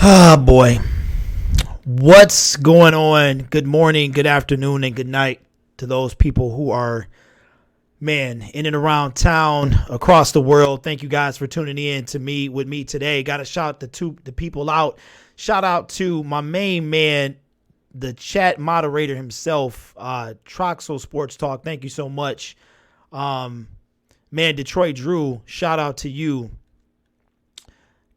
Ah, boy. What's going on? Good morning, good afternoon, and good night to those people who are, man, in and around town, across the world. Thank you guys for tuning in to me with me today. Got to shout the people out. Shout out to my main man, the chat moderator himself, Troxel Sports Talk. Thank you so much. Man, Detroit Drew, shout out to you.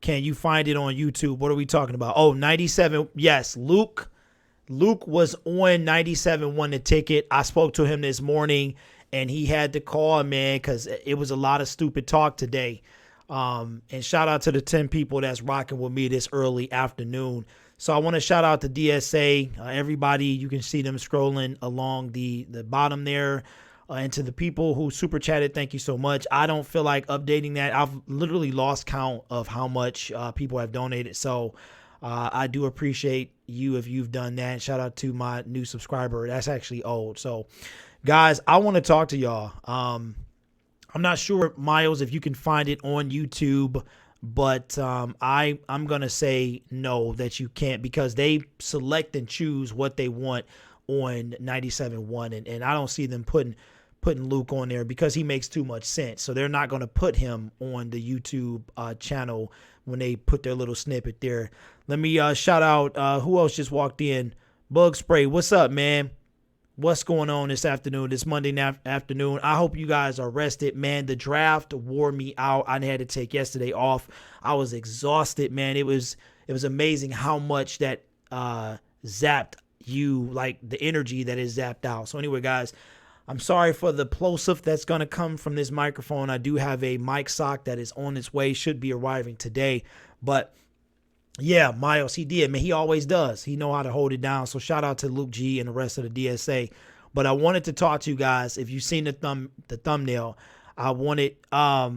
Can you find it on YouTube? What are we talking about? Oh, 97. Yes, Luke was on 97, won the ticket. I spoke to him this morning, and he had to call, man, because it was a lot of stupid talk today. And shout out to the 10 people that's rocking with me this early afternoon. So I want to shout out to DSA, everybody. You can see them scrolling along the bottom there. And to the people who super chatted, thank you so much. I don't feel like updating that. I've literally lost count of how much people have donated. So I do appreciate you if you've done that. Shout out to my new subscriber. That's actually old. So, guys, I want to talk to y'all. I'm not sure, Miles, if you can find it on YouTube, but I'm going to say no, that you can't, because they select and choose what they want on 97.1, and I don't see them putting Luke on there because he makes too much sense. So they're not going to put him on the YouTube channel when they put their little snippet there. Let me shout out who else just walked in. Bug Spray, what's up, man? What's going on this afternoon, this Monday afternoon? I hope you guys are rested, man. The draft wore me out. I had to take yesterday off. I was exhausted, man. It was amazing how much that zapped you, like the energy that is zapped out. So anyway, guys, I'm sorry for the plosive that's going to come from this microphone. I do have a mic sock that is on its way, should be arriving today. But yeah, Miles, he did, man. He always does. He know how to hold it down. So shout out to Luke G and the rest of the DSA. But I wanted to talk to you guys. If you've seen the thumbnail, I wanted, yeah,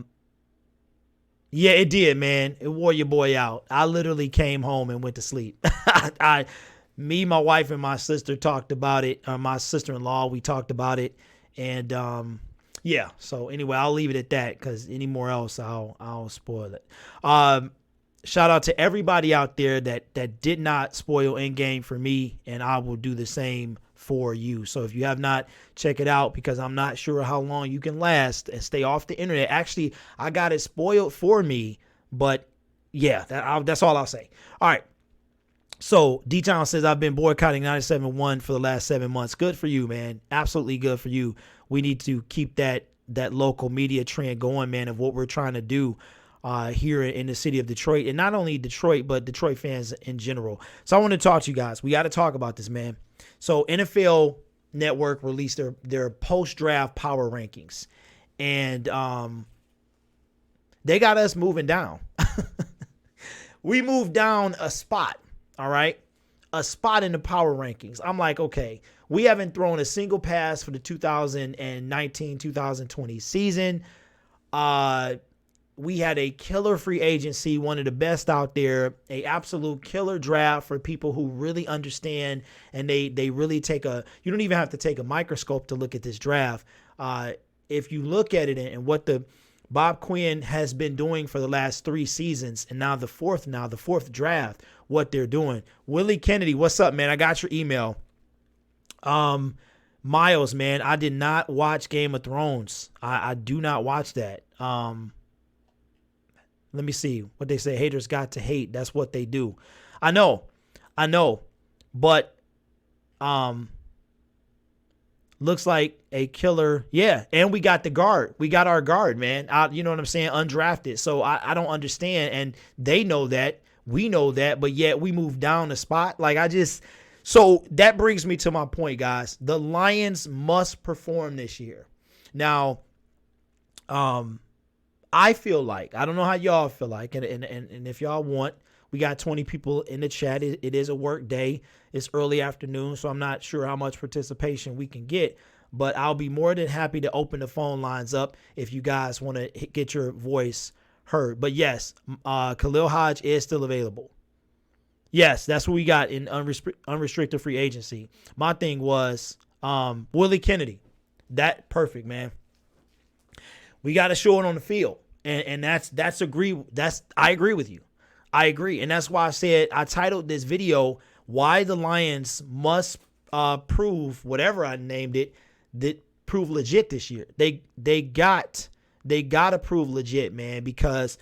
it did, man. It wore your boy out. I literally came home and went to sleep. Me, my wife, and my sister talked about it. My sister-in-law, we talked about it. And, yeah. So, anyway, I'll leave it at that because any more else, I'll spoil it. Shout out to everybody out there that did not spoil Endgame for me, and I will do the same for you. So, if you have not, check it out because I'm not sure how long you can last and stay off the internet. Actually, I got it spoiled for me, but, yeah, that's all I'll say. All right. So D-Town says, I've been boycotting 97.1 for the last 7 months. Good for you, man. Absolutely good for you. We need to keep that local media trend going, man, of what we're trying to do. here in the city of Detroit, and not only Detroit, but Detroit fans in general. So I want to talk to you guys. We got to talk about this, man. So NFL Network released their post-draft power rankings, and they got us moving down. We moved down a spot, all right? A spot in the power rankings. I'm like, okay, we haven't thrown a single pass for the 2019-2020 season. We had a killer free agency, one of the best out there, a absolute killer draft for people who really understand, and they really you don't even have to take a microscope to look at this draft. If you look at it and what the Bob Quinn has been doing for the last 3 seasons, and now the fourth draft, what they're doing. Willie Kennedy, what's up, man? I got your email. Miles, man, I did not watch Game of Thrones. I do not watch that. Let me see what they say. Haters got to hate. That's what they do. I know, but looks like a killer. Yeah, and we got the guard. We got our guard, man. You know what I'm saying? Undrafted. So I don't understand, and they know that. We know that, but yet we move down the spot. So that brings me to my point, guys. The Lions must perform this year. Now, I feel like, I don't know how y'all feel like, and if y'all want, we got 20 people in the chat. It is a work day. It's early afternoon, so I'm not sure how much participation we can get, but I'll be more than happy to open the phone lines up if you guys want to get your voice heard. But yes, Khalil Hodge is still available. Yes, that's what we got in unrestricted free agency. My thing was Willie Kennedy. That perfect, man. We got to show it on the field, and I agree with you. I agree, and that's why I titled this video "Why the Lions Must Prove Whatever I named it, that prove legit this year." They got to prove legit, man, because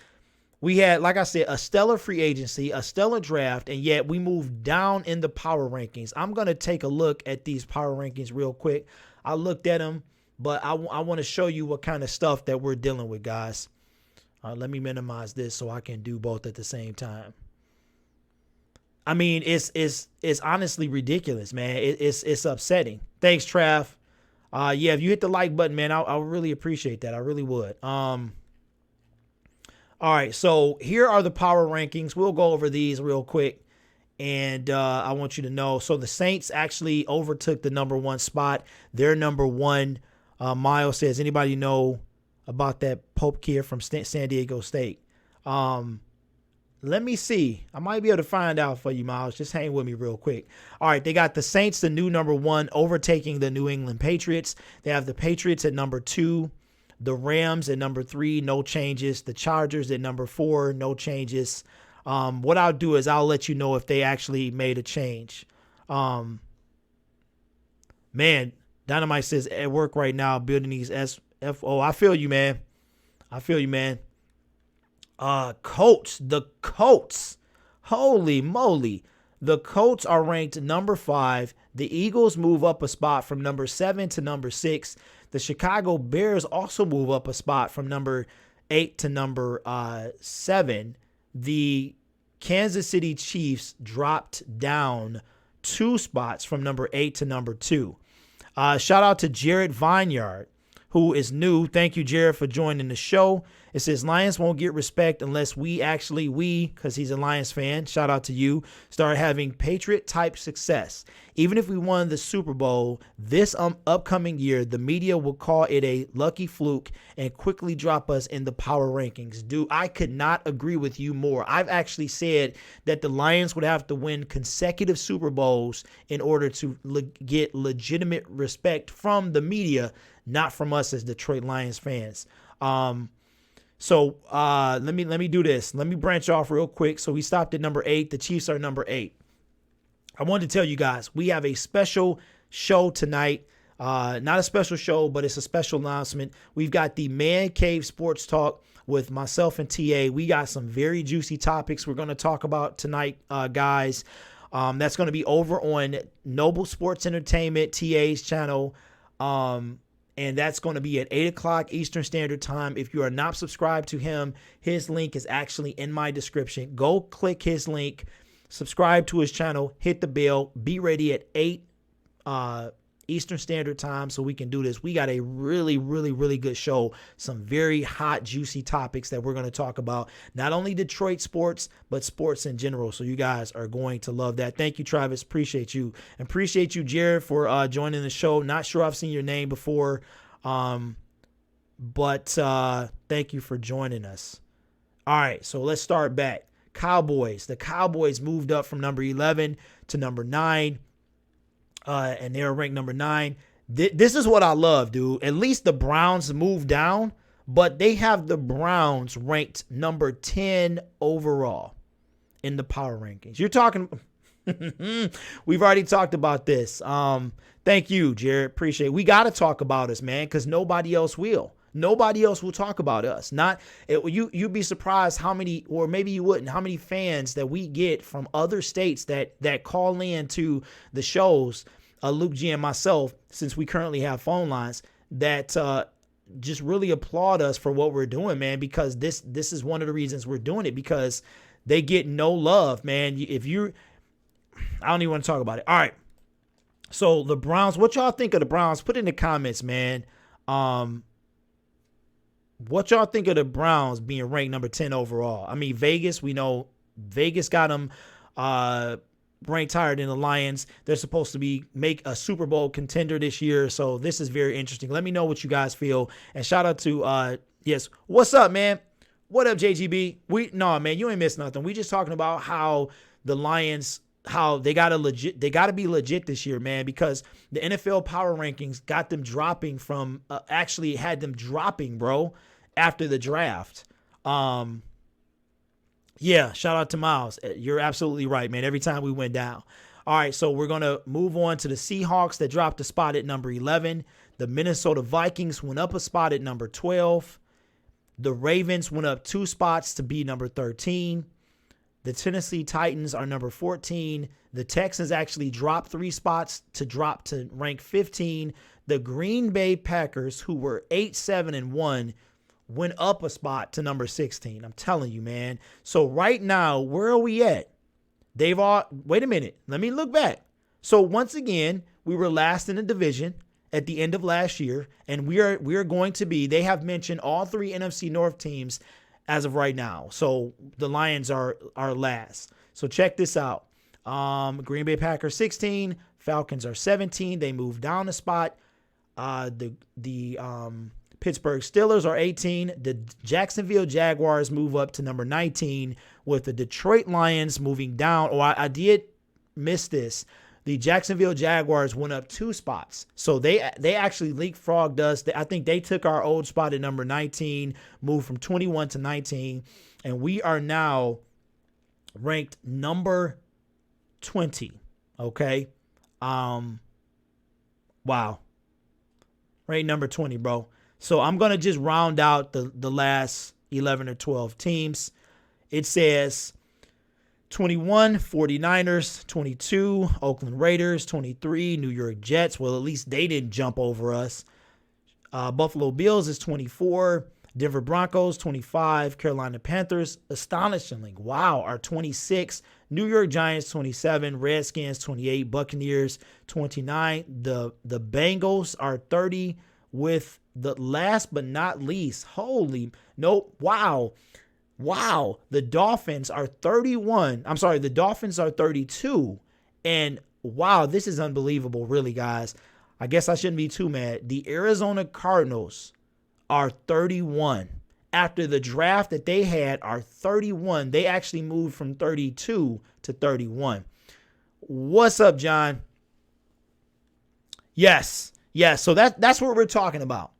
we had, like I said, a stellar free agency, a stellar draft, and yet we moved down in the power rankings. I'm going to take a look at these power rankings real quick. I looked at them, but I want to show you what kind of stuff that we're dealing with, guys. Let me minimize this so I can do both at the same time. I mean, it's honestly ridiculous, man. It's upsetting. Thanks, Trav. Yeah, if you hit the like button, man, I really appreciate that. I really would. All right, so here are the power rankings. We'll go over these real quick, and I want you to know. So the Saints actually overtook the number 1 spot. They're number 1. Miles says, anybody know about that Pope kid from San Diego State? Let me see. I might be able to find out for you, Miles. Just hang with me real quick. All right, they got the Saints, the new number 1, overtaking the New England Patriots. They have the Patriots at number 2. The Rams at number 3, no changes. The Chargers at number 4, no changes. What I'll do is I'll let you know if they actually made a change. Man, Dynamite says at work right now building these SFO. I feel you, man. Colts. The Colts. Holy moly. The Colts are ranked number 5. The Eagles move up a spot from number 7 to number 6. The Chicago Bears also move up a spot from number 8 to number 7. The Kansas City Chiefs dropped down 2 spots from number 8 to number 2. Shout out to Jared Vineyard, who is new. Thank you, Jared, for joining the show. It says Lions won't get respect unless we, because he's a Lions fan, shout out to you, start having Patriot-type success. Even if we won the Super Bowl this upcoming year, the media will call it a lucky fluke and quickly drop us in the power rankings. Dude, I could not agree with you more. I've actually said that the Lions would have to win consecutive Super Bowls in order to get legitimate respect from the media, not from us as Detroit Lions fans. So let me do this. Let me branch off real quick. So we stopped at number 8. The Chiefs are number 8. I wanted to tell you guys, we have a special show tonight. Not a special show, but it's a special announcement. We've got the Man Cave Sports Talk with myself and TA. We got some very juicy topics we're going to talk about tonight, guys. That's going to be over on Noble Sports Entertainment, TA's channel. And that's going to be at 8 o'clock Eastern Standard Time. If you are not subscribed to him, his link is actually in my description. Go click his link, subscribe to his channel, hit the bell, be ready at 8 Eastern Standard Time so we can do this. We got a really, really, really good show. Some very hot, juicy topics that we're going to talk about. Not only Detroit sports, but sports in general. So you guys are going to love that. Thank you, Travis. Appreciate you. And appreciate you, Jared, for joining the show. Not sure I've seen your name before, but thank you for joining us. All right, so let's start back. Cowboys. The Cowboys moved up from number 11 to number 9. And they're ranked number 9. This is what I love, dude. At least the Browns moved down, but they have the Browns ranked number 10 overall in the power rankings. You're talking, we've already talked about this. Thank you, Jared. Appreciate it. We got to talk about us, man, because nobody else will. Nobody else will talk about us. You'd be surprised how many, or maybe you wouldn't, how many fans that we get from other states that call in to the shows, Luke G and myself, since we currently have phone lines, that just really applaud us for what we're doing, man, because this is one of the reasons we're doing it, because they get no love, man. I don't even want to talk about it. All right. So the Browns, what y'all think of the Browns? Put in the comments, man. What y'all think of the Browns being ranked number 10 overall? I mean, Vegas, we know Vegas got them ranked higher than the Lions. They're supposed to make a Super Bowl contender this year. So this is very interesting. Let me know what you guys feel. And shout out to, yes, what's up, man? What up, JGB? No, man, you ain't missed nothing. We just talking about how the Lions, how they got to be legit this year, man, because the NFL power rankings got them dropping from, actually had them dropping, bro, after the draft. Yeah, shout out to Miles. You're absolutely right, man. Every time we went down. All right, so we're going to move on to the Seahawks that dropped a spot at number 11. The Minnesota Vikings went up a spot at number 12. The Ravens went up 2 spots to be number 13. The Tennessee Titans are number 14. The Texans actually dropped 3 spots to drop to rank 15. The Green Bay Packers, who were 8-7-1, went up a spot to number 16. I'm telling you, man. So right now, where are we at? Wait a minute. Let me look back. So once again, we were last in the division at the end of last year, and we are going to be, they have mentioned all 3 NFC North teams as of right now. So the Lions are last. So check this out. Green Bay Packers 16, Falcons are 17. They moved down a spot. The Pittsburgh Steelers are 18. The Jacksonville Jaguars move up to number 19, with the Detroit Lions moving down. Oh, I did miss this. The Jacksonville Jaguars went up 2 spots. So they actually leapfrogged us. I think they took our old spot at number 19, moved from 21 to 19, and we are now ranked number 20. Okay. Wow. Ranked number 20, bro. So I'm going to just round out the last 11 or 12 teams. It says 21, 49ers, 22, Oakland Raiders, 23, New York Jets. Well, at least they didn't jump over us. Buffalo Bills is 24, Denver Broncos, 25, Carolina Panthers, astonishingly, are 26, New York Giants, 27, Redskins, 28, Buccaneers, 29. The Bengals are 30, with the last but not least, wow. The Dolphins are 31. I'm sorry, the Dolphins are 32. And wow, this is unbelievable, really, guys. I guess I shouldn't be too mad. The Arizona Cardinals are 31. After the draft that they had are 31. They actually moved from 32 to 31. What's up, John? Yes. So that's what we're talking about.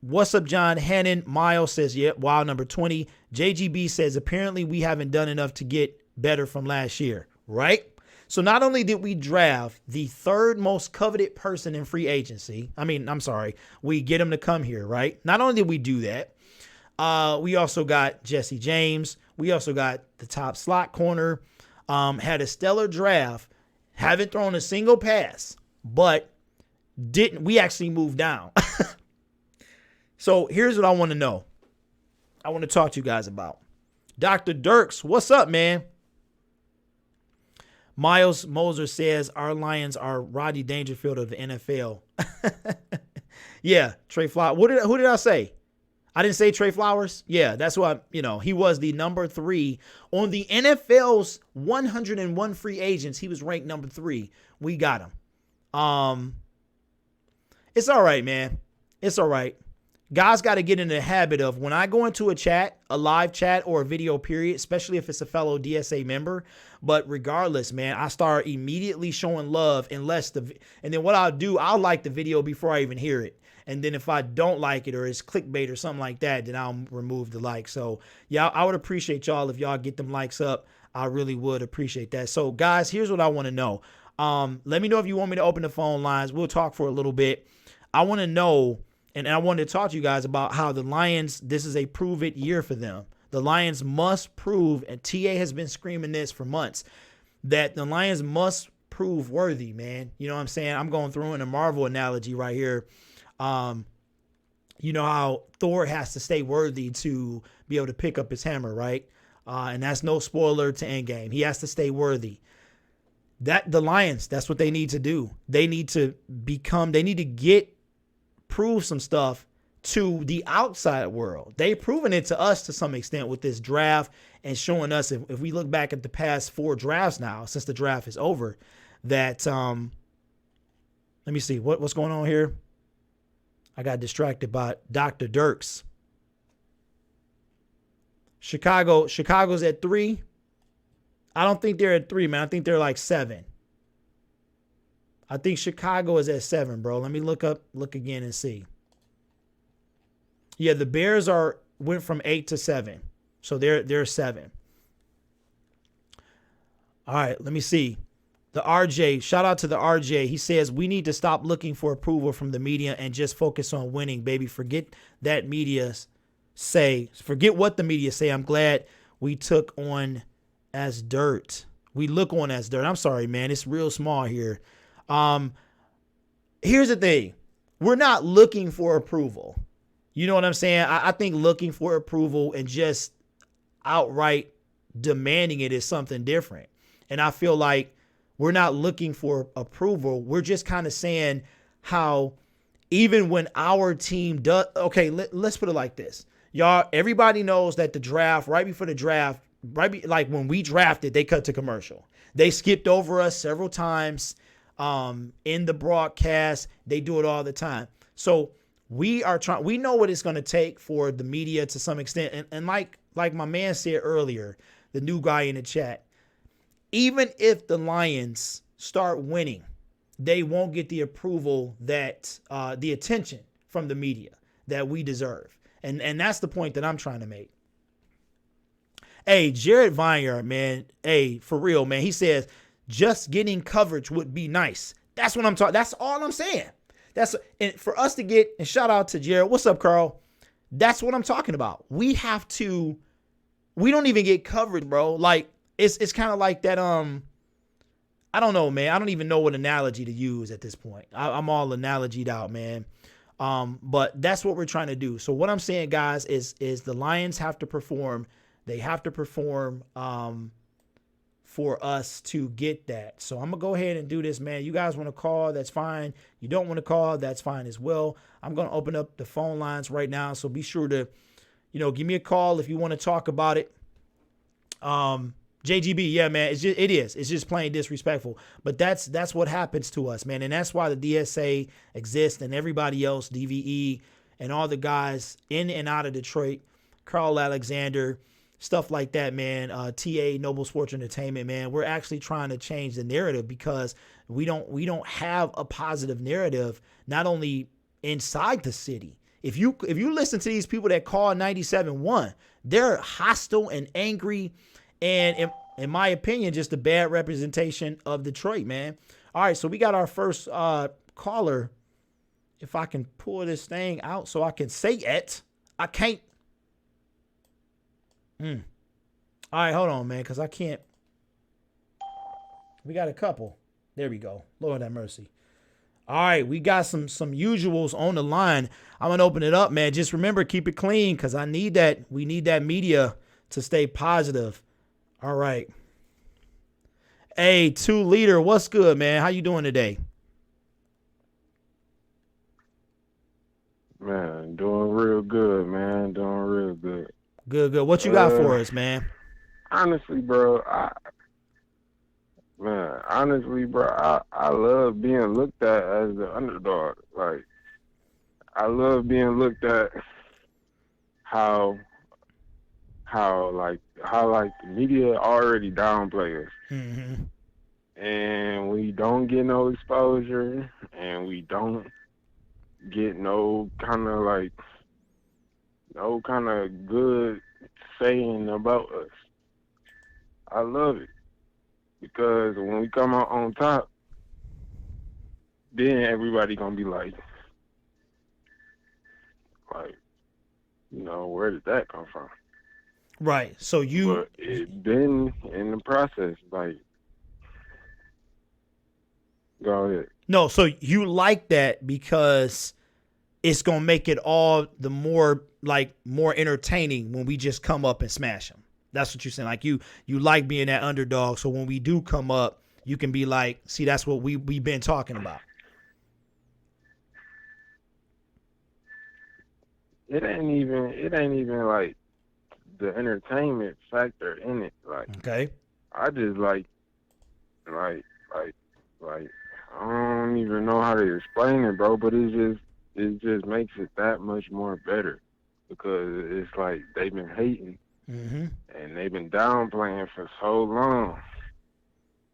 What's up, John? Hannon Miles says, wow, number 20. JGB says, apparently we haven't done enough to get better from last year, right? So not only did we draft the 3rd most coveted person in free agency, we get him to come here, right? Not only did we do that, we also got Jesse James. We also got the top slot corner, had a stellar draft, haven't thrown a single pass, but we actually moved down. So here's what I want to know. I want to talk to you guys about. Dr. Dirks, what's up, man? Miles Moser says our Lions are Rodney Dangerfield of the NFL. Yeah, Trey Flowers. Who did I say? I didn't say Trey Flowers. Yeah, that's what, he was the number 3 on the NFL's 101 free agents. He was ranked number 3. We got him. It's all right, man. It's all right. Guys got to get in the habit of when I go into a chat, a live chat or a video period, especially if it's a fellow DSA member. But regardless, man, I start immediately showing love and then what I'll do, I'll like the video before I even hear it. And then if I don't like it or it's clickbait or something like that, then I'll remove the like. So yeah, I would appreciate y'all if y'all get them likes up. I really would appreciate that. So guys, here's what I want to know. Let me know if you want me to open the phone lines. We'll talk for a little bit. I want to know. And I wanted to talk to you guys about how the Lions, this is a prove it year for them. The Lions must prove, and TA has been screaming this for months, that the Lions must prove worthy, man. You know what I'm saying? I'm going through in a Marvel analogy right here. You know how Thor has to stay worthy to be able to pick up his hammer, right? And that's no spoiler to Endgame. He has to stay worthy. The Lions, that's what they need to do. They need to prove some stuff to the outside world. They've proven it to us to some extent with this draft and showing us, if we look back at the past 4 drafts now, since the draft is over, that, let me see, what's going on here? I got distracted by Dr. Dirks. Chicago's at 3. I don't think they're at 3, man. I think they're like 7. I think Chicago is at 7, bro. Let me look again and see. Yeah, the Bears went from 8 to 7. So they're 7. All right, let me see. The RJ, shout out to the RJ. He says, we need to stop looking for approval from the media and just focus on winning, baby. Forget what the media say. I'm glad we took on as dirt. We look on as dirt. I'm sorry, man. It's real small here. Here's the thing. We're not looking for approval. You know what I'm saying? I think looking for approval and just outright demanding it is something different. And I feel like we're not looking for approval. We're just kind of saying how even when our team does, okay, let's put it like this. Y'all, everybody knows that the draft, right before the draft, like when we drafted, they cut to commercial. They skipped over us several times. In the broadcast, they do it all the time. So we know what it's going to take for the media to some extent. And like my man said earlier, the new guy in the chat, even if the Lions start winning, they won't get the approval that, the attention from the media that we deserve. And that's the point that I'm trying to make. Hey, Jared Vineyard, man. Hey, for real, man. He says, just getting coverage would be nice. That's what I'm talking. That's all I'm saying. And for us to get, and shout out to Jared. What's up, Carl? That's what I'm talking about. We don't even get coverage, bro. Like it's kind of like that. I don't know, man. I don't even know what analogy to use at this point. I'm all analogied out, man. But that's what we're trying to do. So what I'm saying, guys, is the Lions have to perform. They have to perform, for us to get that. So I'm going to go ahead and do this, man. You guys want to call, that's fine. You don't want to call, that's fine as well. I'm going to open up the phone lines right now. So be sure to, give me a call if you want to talk about it. JGB, yeah, man, it's just plain disrespectful. But that's what happens to us, man. And that's why the DSA exists and everybody else, DVE and all the guys in and out of Detroit, Carl Alexander, stuff like that, man. TA, Noble Sports Entertainment, man. We're actually trying to change the narrative because we don't have a positive narrative, not only inside the city. If you listen to these people that call 97.1, they're hostile and angry, and in my opinion, just a bad representation of Detroit, man. All right, so we got our first caller. If I can pull this thing out so I can say it, I can't. All right, hold on, man, because I can't. We got a couple. There we go. Lord have mercy. All right, we got some usuals on the line. I'm gonna open it up, man. Just remember, keep it clean, cause I need that. We need that media to stay positive. All right. Hey, 2 Liter, what's good, man? How you doing today? Man, doing real good, man. Doing real good. Good, good. What you got Uh, for us, man? honestly, bro, I love being looked at as the underdog. Like, I love being looked at how how the media already downplay us, Mm-hmm. and we don't get no exposure, and we don't get no kind of good saying about us. I love it because when we come out on top, then everybody gonna be like, where did that come from? Right. So But it been in the process. Like, go ahead. no, so you like that because it's gonna make it all the more entertaining when we just come up and smash them. That's what you're saying. Like you like being that underdog. So when we do come up, you can be like, see, that's what we've been talking about. It ain't even like the entertainment factor in it. Like, Okay. I just like like like I don't even know how to explain it, bro. But it just makes it that much more better because it's like they've been hating Mm-hmm. and they've been downplaying for so long.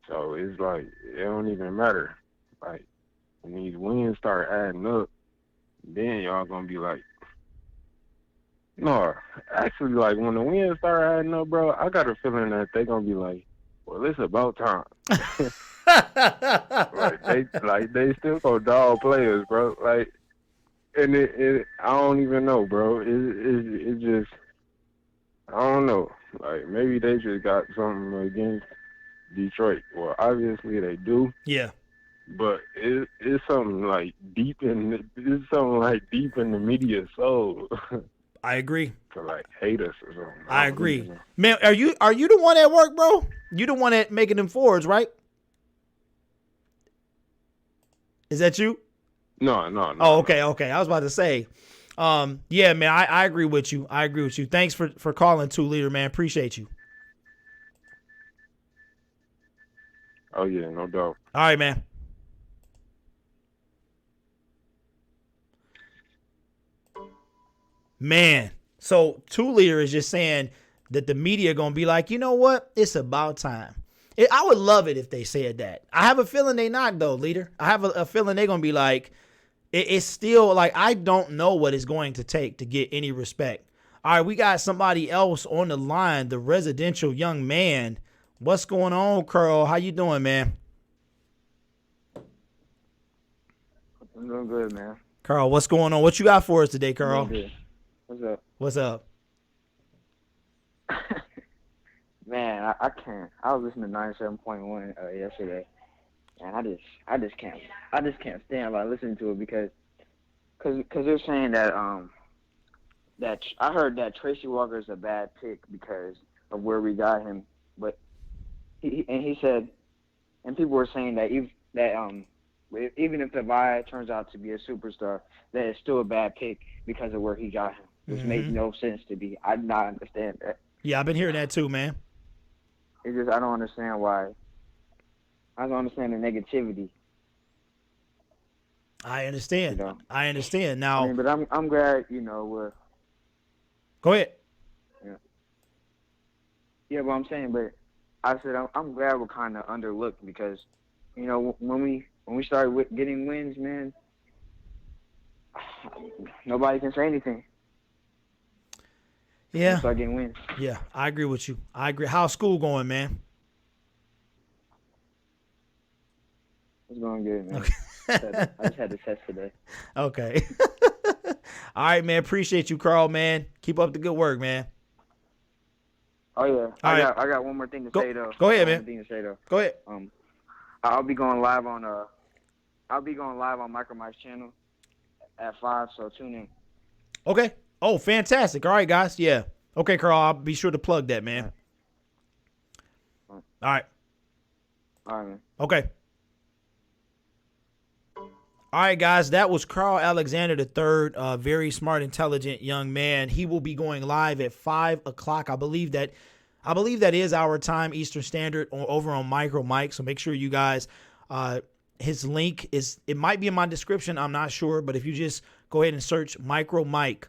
So it's like it don't even matter. Like, when these wins start adding up, then y'all gonna be like, no, actually, like when the wins start adding up, bro, I got a feeling that they gonna be like, well, it's about time. Like they still go dog players, bro. Like, and it I don't even know, bro. It just, I don't know. Like, maybe they just got something against Detroit. Well, obviously they do, Yeah, but it's something like deep in the media soul I agree. to like hate us or something. I I don't even agree. know. Man, are you the one at work, bro? You the one at making them forwards, right? Is that you? No, no, no, Oh, no. okay, okay. I was about to say, yeah, man, I agree with you. I agree with you. Thanks for calling 2 Liter, man. Appreciate you. Oh yeah, no doubt. All right, man. Man. So 2 Liter is just saying that the media gonna be like, you know what? It's about time. I would love it if they said that. I have a feeling they not though, Leader. I have a feeling they gonna be like, it's still like I don't know what it's going to take to get any respect. All right, we got somebody else on the line, the residential young man. What's going on, Curl? How you doing, man? I'm doing good, man. Carl, what's going on? What you got for us today, I'm doing Carl? good. What's up? What's up? Man, I can't. I was listening to 97.1 yesterday, and I just can't stand by listening to it because they're saying that I heard that Tracy Walker is a bad pick because of where we got him, but he said, and people were saying that even if Levi turns out to be a superstar, that it's still a bad pick because of where he got him, which makes no sense to me. I do not understand that. Yeah, I've been hearing that too, man. It's just I don't understand why. I don't understand the negativity. I understand. You know. I understand. I Now, mean, but I'm glad we're go ahead. yeah. But I'm saying, but I said I'm glad we're kind of underlooked because when we started getting wins, man, nobody can say anything. Yeah. We start getting wins. Yeah, I agree with you. I agree. How's school going, man? It's going good, man. Okay. I just had the test today. Okay. All right, man. Appreciate you, Carl, man. Keep up the good work, man. Oh yeah. All right. I got one more thing to say though. Go ahead, One man. more thing to say though. Go ahead. I'll be going live on I'll be going live on Micro Mike's channel at 5, so tune in. Okay. Oh, fantastic. All right, guys. Yeah. Okay, Carl, I'll be sure to plug that, man. All right. All right. All right, man. Okay. All right, guys, that was Carl Alexander III, a very smart, intelligent young man. He will be going live at 5 o'clock. I believe that is our time, Eastern Standard, over on Micro Mike. So make sure you guys, his link it might be in my description. I'm not sure, but if you just go ahead and search Micro Mike,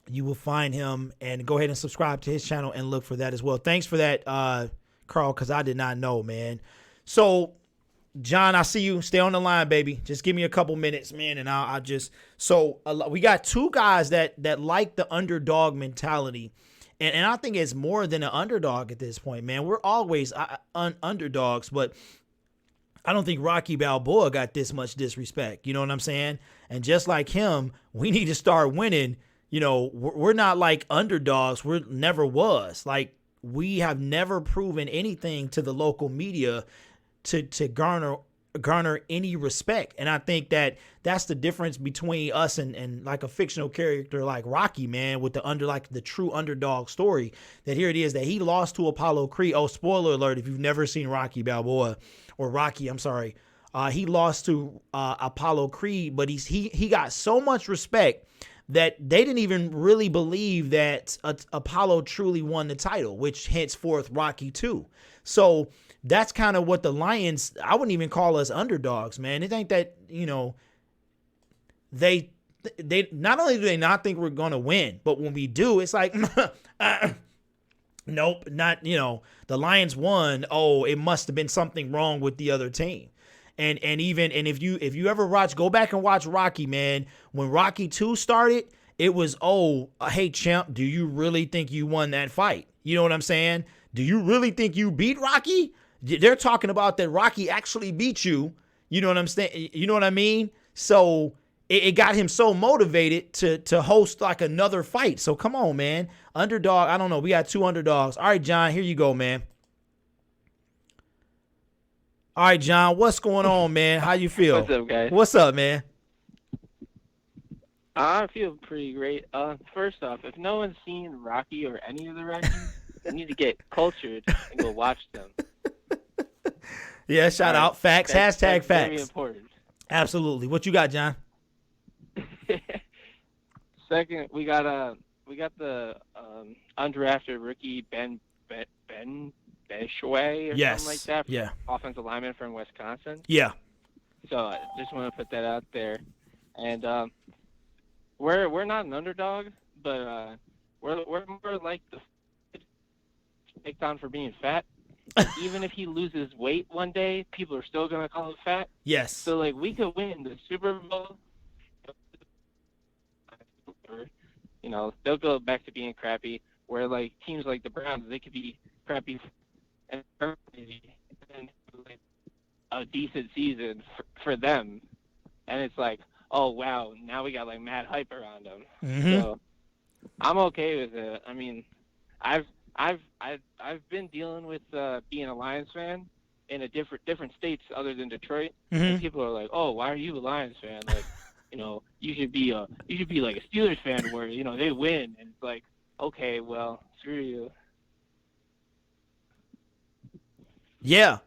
you will find him, and go ahead and subscribe to his channel and look for that as well. Thanks for that, Carl, because I did not know, man. So, John, I see you. Stay on the line, baby. Just give me a couple minutes, man, and I'll just. So we got two guys that like the underdog mentality, and I think it's more than an underdog at this point, man. We're always underdogs, but I don't think Rocky Balboa got this much disrespect. You know what I'm saying? And just like him, we need to start winning. You know, we're not like underdogs. We never was. Like, we have never proven anything to the local media to garner any respect. And I think that's the difference between us and like a fictional character like Rocky, man, with the true underdog story. That here it is that he lost to Apollo Creed. Oh, spoiler alert, if you've never seen Rocky Balboa or Rocky, I'm sorry. He lost to Apollo Creed, but he got so much respect that they didn't even really believe that Apollo truly won the title, which henceforth Rocky 2. So that's kind of what the Lions, I wouldn't even call us underdogs, man. They think that, you know, they not only do they not think we're going to win, but when we do, it's like, nope, not, you know, the Lions won. Oh, it must have been something wrong with the other team. And if you ever go back and watch Rocky, man, when Rocky 2 started, it was, oh, hey, champ, do you really think you won that fight? You know what I'm saying? Do you really think you beat Rocky? They're talking about that Rocky actually beat you. You know what I'm saying? You know what I mean? So it got him so motivated to host like another fight. So come on, man. Underdog, I don't know. We got two underdogs. All right, John, here you go, man. All right, John, what's going on, man? How you feel? What's up, guys? What's up, man? I feel pretty great. First off, if no one's seen Rocky or any of the Rockies, they need to get cultured and go watch them. Yeah, shout out. Facts. Hashtag that's facts. Very important. Absolutely. What you got, John? Second, we got the undrafted rookie Ben Beshway or something like that. Yeah. Offensive lineman from Wisconsin. Yeah. So I just want to put that out there. And we're not an underdog, but we're more like the picked on for being fat. Even if he loses weight one day, people are still gonna call him fat. Yes. So like we could win the Super Bowl. You know, they'll go back to being crappy. Where like teams like the Browns, they could be crappy and like a decent season for them. And it's like, oh wow, now we got like mad hype around them. Mm-hmm. So I'm okay with it. I mean, I've been dealing with being a Lions fan in a different states other than Detroit. Mm-hmm. And people are like, "Oh, why are you a Lions fan? Like, you know, you should be like a Steelers fan where you know they win." And it's like, okay, well, screw you. Yeah.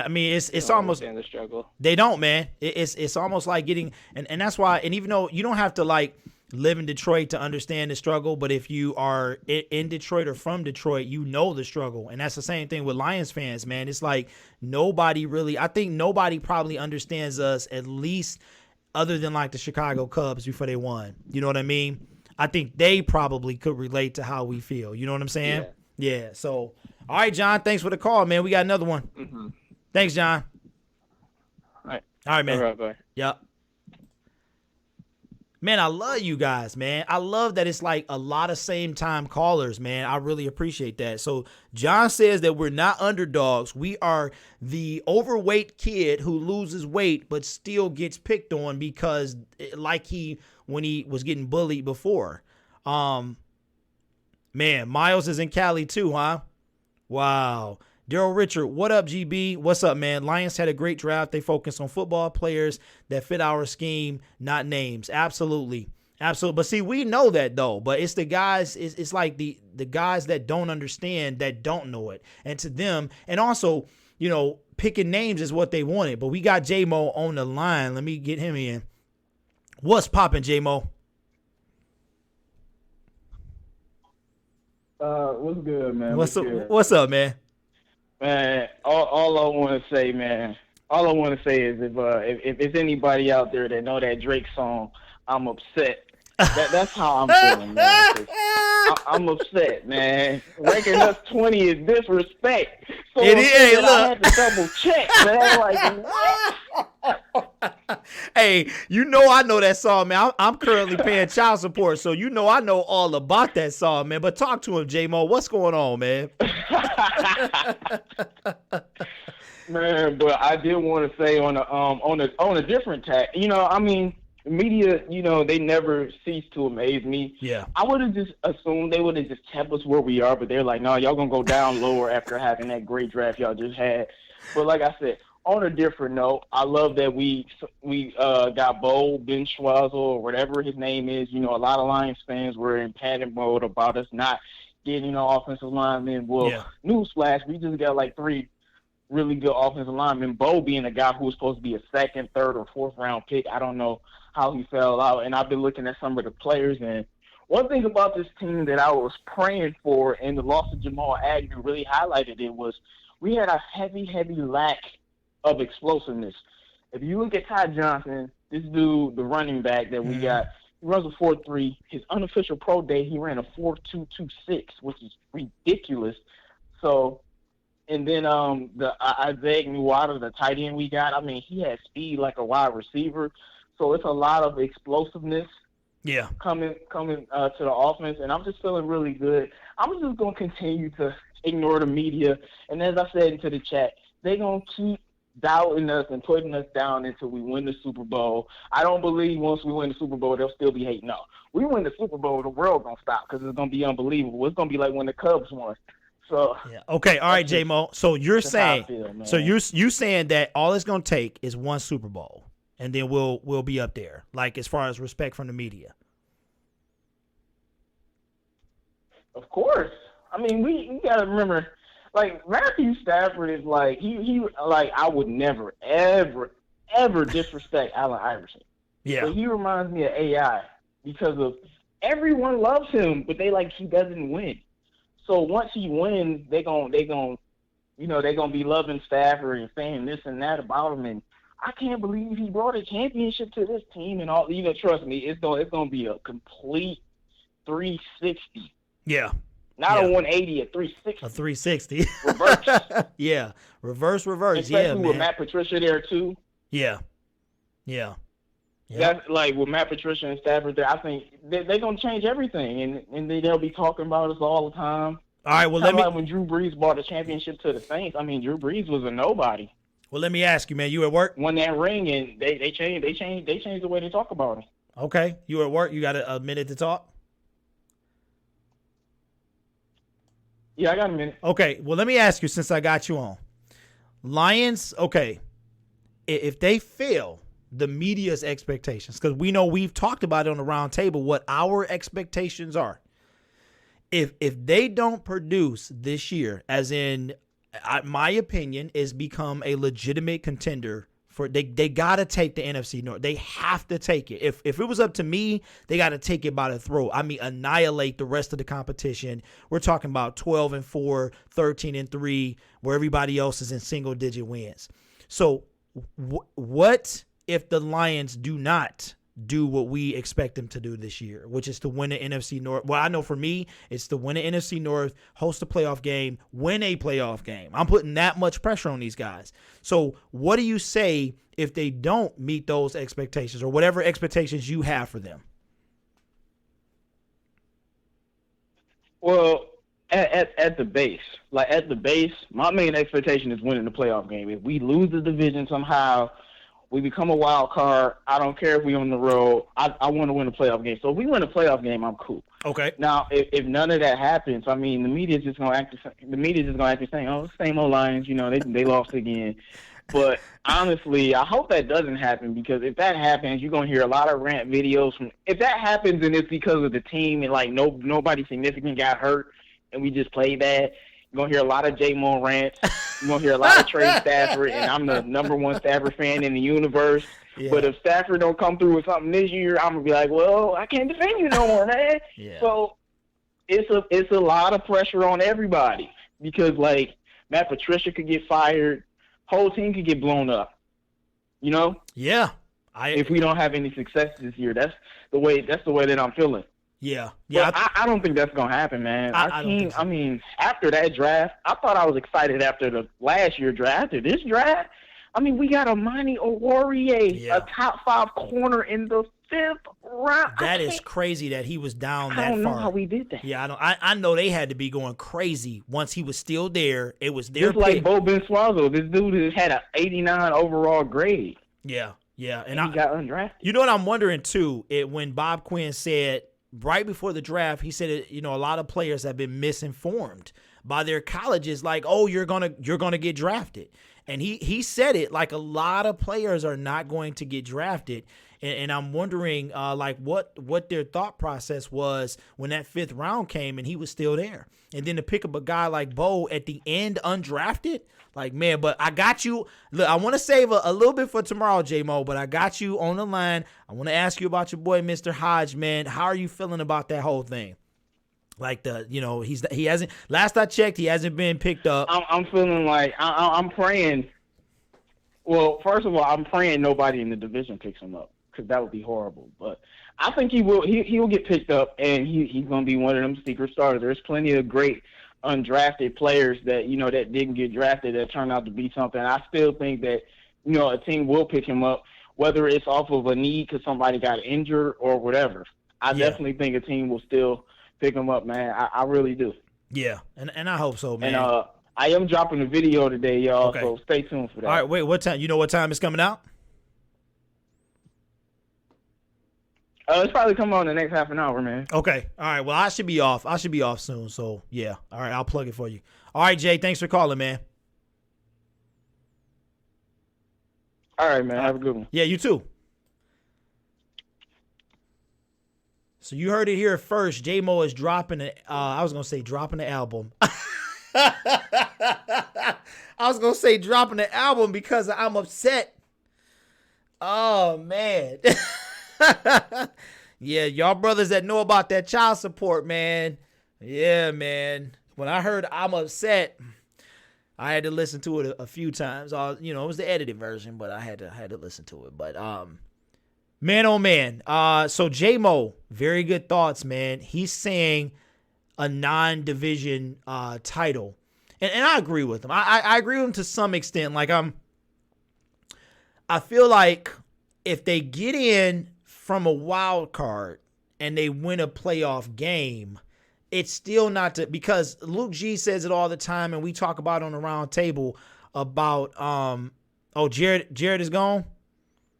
I mean, it's almost the struggle. They don't, man. It's almost like getting and that's why. And even though you don't have to like live in Detroit to understand the struggle, but if you are in Detroit or from Detroit, you know the struggle. And that's the same thing with Lions fans, man. It's like I think nobody probably understands us, at least other than like the Chicago Cubs before they won. You know what I mean? I think they probably could relate to how we feel. You know what I'm saying? Yeah. So, all right, John, thanks for the call, man. We got another one. Mm-hmm. Thanks, John. All right, man. All right, bye. Yep. Man, I love you guys, man. I love that it's like a lot of same time callers, man. I really appreciate that. So John says that we're not underdogs. We are the overweight kid who loses weight but still gets picked on because when he was getting bullied before. Man, Miles is in Cali too, huh? Wow. Daryl Richard, what up, GB? What's up, man? Lions had a great draft. They focus on football players that fit our scheme, not names. Absolutely. Absolutely. But see, we know that, though. But it's the guys, it's like the guys that don't understand, that don't know it. And to them, and also, you know, picking names is what they wanted. But we got J-Mo on the line. Let me get him in. What's popping, J-Mo? What's good, man? What's up, man? Man, all I want to say, is if it's anybody out there that know that Drake song, I'm upset. That's how I'm feeling, man. I'm upset, man. Ranking us 20 is disrespect. So It is. Hey, look. I had to double check, man. Like, what? Hey, you know I know that song, man. I'm currently paying child support, so you know I know all about that song, man. But talk to him, J-Mo. What's going on, man? Man, but I did want to say on a different tack, you know, I mean, media, you know, they never cease to amaze me. Yeah. I would have just assumed they would have just kept us where we are, but they're like, no, y'all gonna go down lower after having that great draft y'all just had. But like I said, on a different note, I love that we got Bo, Ben Schwartzel, or whatever his name is. You know, a lot of Lions fans were in panic mode about us not getting no offensive linemen. Well, Yeah. Newsflash, we just got like 3 really good offensive linemen. Bo being a guy who was supposed to be a 2nd, 3rd, or 4th round pick. I don't know how he fell out. And I've been looking at some of the players. And one thing about this team that I was praying for, and the loss of Jamal Agnew really highlighted it, was we had a heavy, heavy lack of explosiveness. If you look at Ty Johnson, this dude, the running back that we got, he runs a 4.3. His unofficial pro day, he ran a 4.226, which is ridiculous. So, and then the Isaiah Nuwata, the tight end we got, I mean, he had speed like a wide receiver. So it's a lot of explosiveness coming to the offense, and I'm just feeling really good. I'm just going to continue to ignore the media. And as I said into the chat, they're going to keep doubting us and putting us down until we win the Super Bowl. I don't believe once we win the Super Bowl, they'll still be hating. No. We win the Super Bowl, the world going to stop because it's going to be unbelievable. It's going to be like when the Cubs won. So yeah. Okay. All right, J-Mo. So you're saying, feel, you saying that all it's going to take is one Super Bowl, and then we'll be up there, like as far as respect from the media. Of course. I mean, we got to remember, like, Matthew Stafford is like, he like, I would never, ever, ever disrespect Allen Iverson. Yeah. But he reminds me of AI because of everyone loves him, but they like he doesn't win. So once he wins, they gon' be loving Stafford and saying this and that about him. And I can't believe he brought a championship to this team and all. You know, trust me, it's gonna be a complete 360. Yeah. Not a 180, a 360. A 360. Reverse. Yeah. Reverse. Especially Yeah, man. with Matt Patricia there, too. Yeah. Yeah. That's like with Matt Patricia and Stafford there, I think they're going to change everything. And they'll be talking about us all the time. All right, well, like when Drew Brees brought a championship to the Saints, I mean, Drew Brees was a nobody. Well, let me ask you, man, you at work? Won that ring, and they changed the way they talk about him. Okay. You at work? You got a minute to talk? Yeah, I got a minute. Okay, well, let me ask you since I got you on. Lions, okay, if they fail the media's expectations, because we know we've talked about it on the round table what our expectations are. If they don't produce this year, as in, my opinion, is become a legitimate contender for they got to take the NFC North. They have to take it. If it was up to me, they got to take it by the throat. I mean, annihilate the rest of the competition. We're talking about 12-4, 13-3, where everybody else is in single-digit wins. So what if the Lions do not do what we expect them to do this year, which is to win the NFC North? Well, I know for me, it's to win the NFC North, host a playoff game, win a playoff game. I'm putting that much pressure on these guys. So what do you say if they don't meet those expectations or whatever expectations you have for them? Well, at the base, my main expectation is winning the playoff game. If we lose the division somehow, We become a wild card. I don't care if we on the road. I want to win a playoff game. So if we win a playoff game, I'm cool. Okay. Now, if none of that happens, I mean, the media's just gonna act the same. Oh, same old Lions. You know, they lost again. But honestly, I hope that doesn't happen, because if that happens, you're gonna hear a lot of rant videos from. If that happens and it's because of the team and like nobody significant got hurt and we just played bad, you're gonna hear a lot of J-Mo rants. You're gonna hear a lot of Trey Stafford, and I'm the #1 Stafford fan in the universe. Yeah. But if Stafford don't come through with something this year, I'm gonna be like, well, I can't defend you no more, man. Yeah. So it's a lot of pressure on everybody, because like Matt Patricia could get fired, whole team could get blown up. You know? Yeah. If we don't have any success this year, that's the way that I'm feeling. Yeah. Yeah. But I don't think that's gonna happen, man. Our team, I mean, after that draft, I thought I was excited after the last year draft. After this draft, I mean, we got Amani Oruwariye, a top 5 corner in the 5th round. That is crazy that he was down that far. I don't know how we did that. Yeah, I know they had to be going crazy once he was still there. It was their just like Bo Bensuazo. This dude has had an 89 overall grade. Yeah, yeah. And he got undrafted. You know what I'm wondering, too? When Bob Quinn said right before the draft, he said, a lot of players have been misinformed by their colleges, like, oh, you're gonna get drafted. And he said it like a lot of players are not going to get drafted. And I'm wondering like what their thought process was when that 5th round came and he was still there. And then to pick up a guy like Bo at the end undrafted, like, man, but I got you. Look, I want to save a little bit for tomorrow, J-Mo, but I got you on the line. I want to ask you about your boy, Mr. Hodge, man. How are you feeling about that whole thing? Like he hasn't. Last I checked, he hasn't been picked up. I'm feeling like I'm praying. Well, first of all, I'm praying nobody in the division picks him up, because that would be horrible. But I think he will. He will get picked up, and he's going to be one of them secret starters. There's plenty of great undrafted players that that didn't get drafted that turned out to be something. I still think that a team will pick him up, whether it's off of a need because somebody got injured or whatever. I definitely think a team will still pick him up, man. I really do. Yeah, and I hope so, man. And I am dropping a video today, y'all, okay. So stay tuned for that. All right, wait, what time? You know what time it's coming out? It's probably coming on the next half an hour, man. Okay. All right, well, I should be off soon, so yeah. All right, I'll plug it for you. All right, Jay, thanks for calling, man. All right, man, have a good one. Yeah, you too. So you heard it here first. J-Mo is dropping the album. I was going to say dropping the album because I'm upset. Oh, man. Yeah, y'all brothers that know about that child support, man. Yeah, man. When I heard I'm upset, I had to listen to it a few times. It was the edited version, but I had to listen to it. But man, oh man. So J-Mo, very good thoughts, man. He's saying a non-division title. And I agree with him. I agree with him to some extent. Like I feel like if they get in from a wild card and they win a playoff game, it's still not because Luke G says it all the time, and we talk about it on the round table about Jared is gone.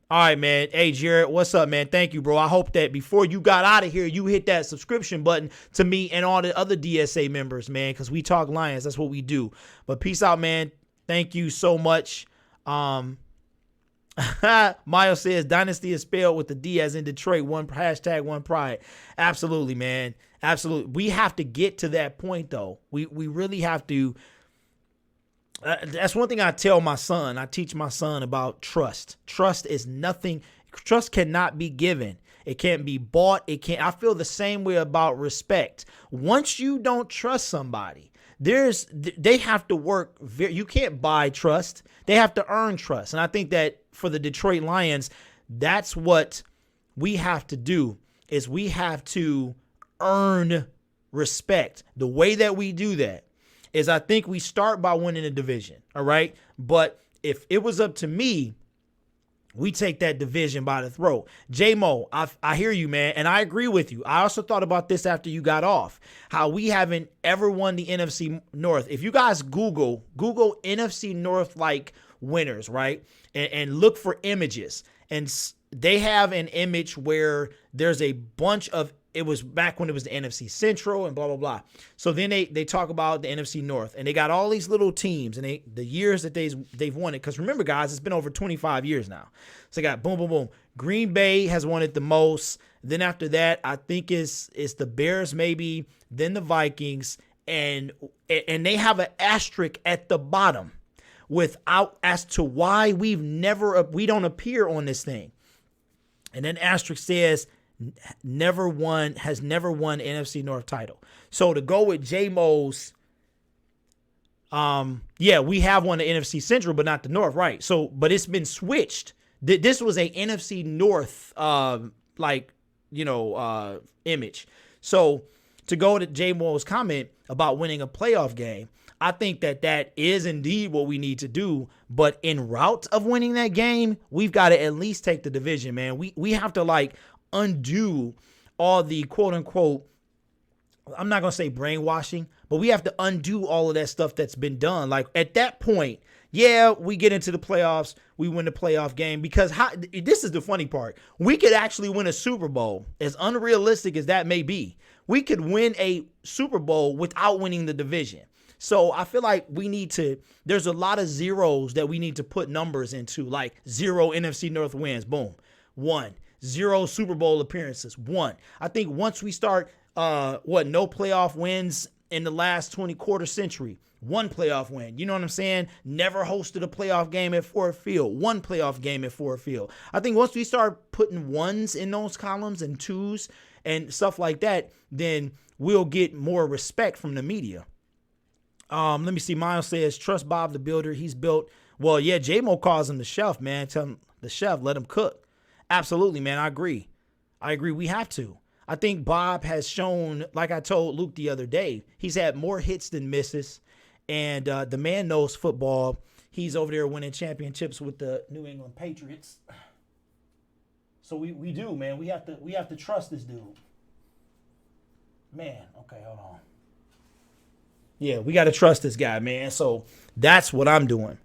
All right, man. Hey, Jared, what's up, man? Thank you, bro. I hope that before you got out of here, you hit that subscription button to me and all the other DSA members, man, because we talk Lions. That's what we do. But peace out, man. Thank you so much. Miles says dynasty is spelled with the D as in Detroit. #1 pride. Absolutely, man. Absolutely. We have to get to that point, though. We really have to. That's one thing I tell my son. I teach my son about trust. Trust is nothing. Trust cannot be given. It can't be bought. I feel the same way about respect. Once you don't trust somebody, they have to work. You can't buy trust. They have to earn trust. And I think that for the Detroit Lions, that's what we have to do, is we have to earn respect. The way that we do that is I think we start by winning a division. All right. But if it was up to me, we take that division by the throat. J-Mo, I hear you, man. And I agree with you. I also thought about this after you got off, how we haven't ever won the NFC North. If you guys Google NFC North, like winners, right? And look for images. And they have an image where there's a bunch of, it was back when it was the NFC Central and blah, blah, blah. So then they talk about the NFC North, and they got all these little teams, and the years that they've won it. Because remember, guys, it's been over 25 years now. So they got boom, boom, boom. Green Bay has won it the most. Then after that, I think it's the Bears maybe, then the Vikings, and they have an asterisk at the bottom without as to why we don't appear on this thing. And then asterisk says has never won NFC North title. So to go with J-Mo's, we have won the NFC Central, but not the North, right? So, but it's been switched. This was a NFC North, image. So to go to J-Mo's comment about winning a playoff game, I think that is indeed what we need to do. But en route of winning that game, we've got to at least take the division, man. We have to undo all the quote unquote, I'm not going to say brainwashing, but we have to undo all of that stuff that's been done. Like at that point, yeah, we get into the playoffs, we win the playoff game, because this is the funny part. We could actually win a Super Bowl, as unrealistic as that may be. We could win a Super Bowl without winning the division. So I feel like there's a lot of zeros that we need to put numbers into, like 0 NFC North wins, boom, 1. 0 Super Bowl appearances, 1. I think once we start, no playoff wins in the last 20 quarter century, 1 playoff win. You know what I'm saying? Never hosted a playoff game at Ford Field, 1 playoff game at Ford Field. I think once we start putting 1s in those columns and 2s and stuff like that, then we'll get more respect from the media. Let me see. Miles says, trust Bob the Builder. He's built. Well, yeah, J-Mo calls him the chef, man. Tell him the chef, let him cook. Absolutely, man. I agree. We have to. I think Bob has shown, like I told Luke the other day, he's had more hits than misses. And the man knows football. He's over there winning championships with the New England Patriots. So we do, man. We have to trust this dude. Man, okay, hold on. Yeah, we got to trust this guy, man. So that's what I'm doing.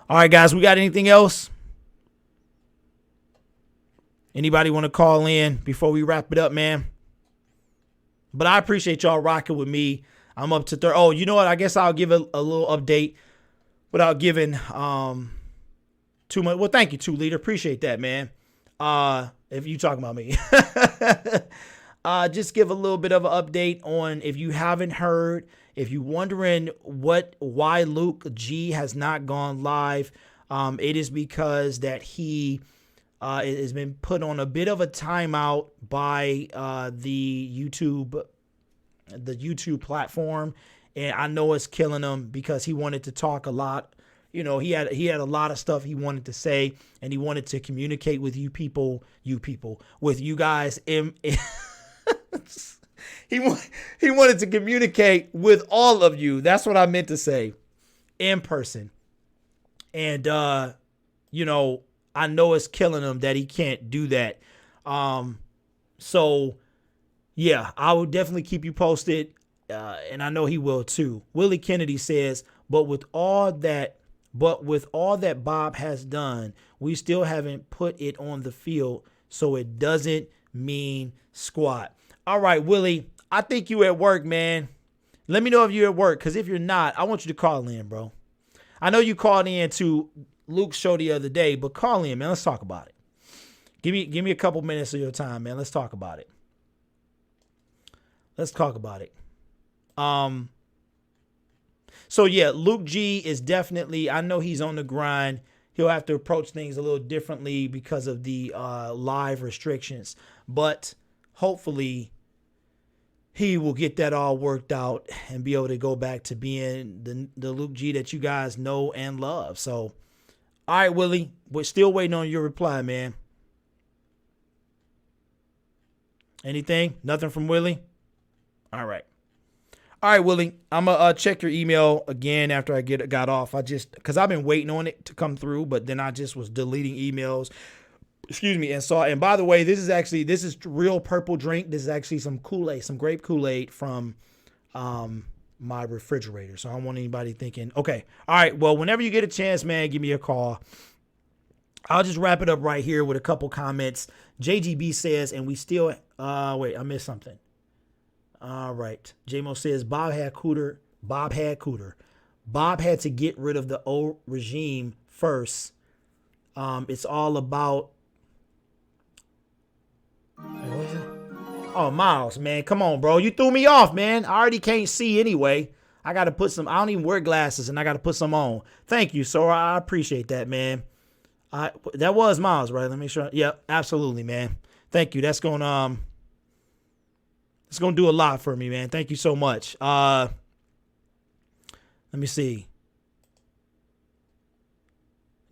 All right, guys, we got anything else? Anybody want to call in before we wrap it up, man? But I appreciate y'all rocking with me. I'm up to third. Oh, you know what? I guess I'll give a little update without giving too much. Well, thank you, 2 Leader. Appreciate that, man. If you talking about me. Just give a little bit of an update on, if you haven't heard, if you're wondering why Luke G has not gone live, it is because that he has been put on a bit of a timeout by the YouTube platform, and I know it's killing him because he wanted to talk a lot. You know, he had a lot of stuff he wanted to say, and he wanted to communicate with you guys. He wanted to communicate with all of you. That's what I meant to say, in person. And I know it's killing him that he can't do that. So yeah, I will definitely keep you posted. And I know he will too. Willie Kennedy says, but with all that Bob has done, we still haven't put it on the field, so it doesn't mean squat. All right, Willie, I think you at work, man. Let me know if you're at work, because if you're not, I want you to call in, bro. I know you called in to Luke's show the other day, but call in, man. Let's talk about it. Give me a couple minutes of your time, man. Let's talk about it. So yeah, Luke G is definitely, I know he's on the grind. He'll have to approach things a little differently because of the live restrictions, but hopefully he will get that all worked out and be able to go back to being the Luke G that you guys know and love. So, all right, Willie, we're still waiting on your reply, man. Anything? Nothing from Willie? All right. All right, Willie, I'm going to check your email again after I got off. Because I've been waiting on it to come through, but then I just was deleting emails. Excuse me. And by the way, this is real purple drink. This is actually some Kool-Aid, some grape Kool-Aid from my refrigerator. So I don't want anybody thinking, okay, all right, well, whenever you get a chance, man, give me a call. I'll just wrap it up right here with a couple comments. JGB says, and we still, wait, I missed something. All right. JMO says, Bob had cooter. Bob had to get rid of the old regime first. It's all about, what was it? Oh, Miles, man, come on, bro. You threw me off, man. I already can't see anyway. I got to put some, I don't even wear glasses, and I got to put some on. Thank you, Sora. I appreciate that, man. That was Miles, right? Let me make sure. Yep, absolutely, man. Thank you. That's going to do a lot for me, man. Thank you so much. Let me see.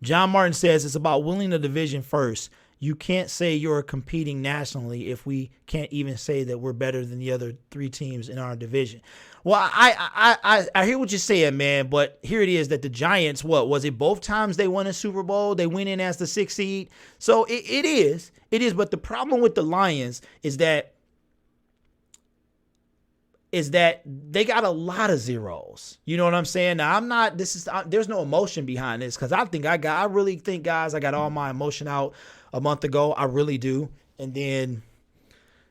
John Martin says it's about winning the division first. You can't say you're competing nationally if we can't even say that we're better than the other three teams in our division. Well, I hear what you're saying, man, but here it is that the Giants, what was it, both times they won a Super Bowl? They went in as the 6th seed. So it is. But the problem with the Lions is that they got a lot of zeros. You know what I'm saying? Now there's no emotion behind this, because I really think, guys, I got all my emotion out a month ago. I really do. And then,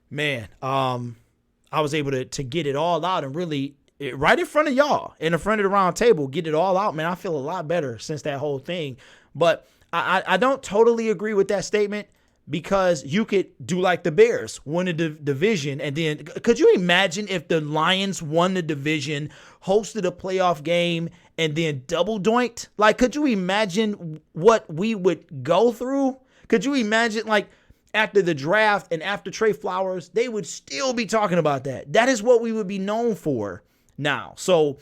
man, I was able to get it all out and really right in front of y'all, in front of the round table, get it all out, man. I feel a lot better since that whole thing. But I don't totally agree with that statement, because you could do like the Bears, win the division, and then could you imagine if the Lions won the division, hosted a playoff game, and then double doinked? Like, could you imagine what we would go through? Could you imagine, like, after the draft and after Trey Flowers, they would still be talking about that? That is what we would be known for now. So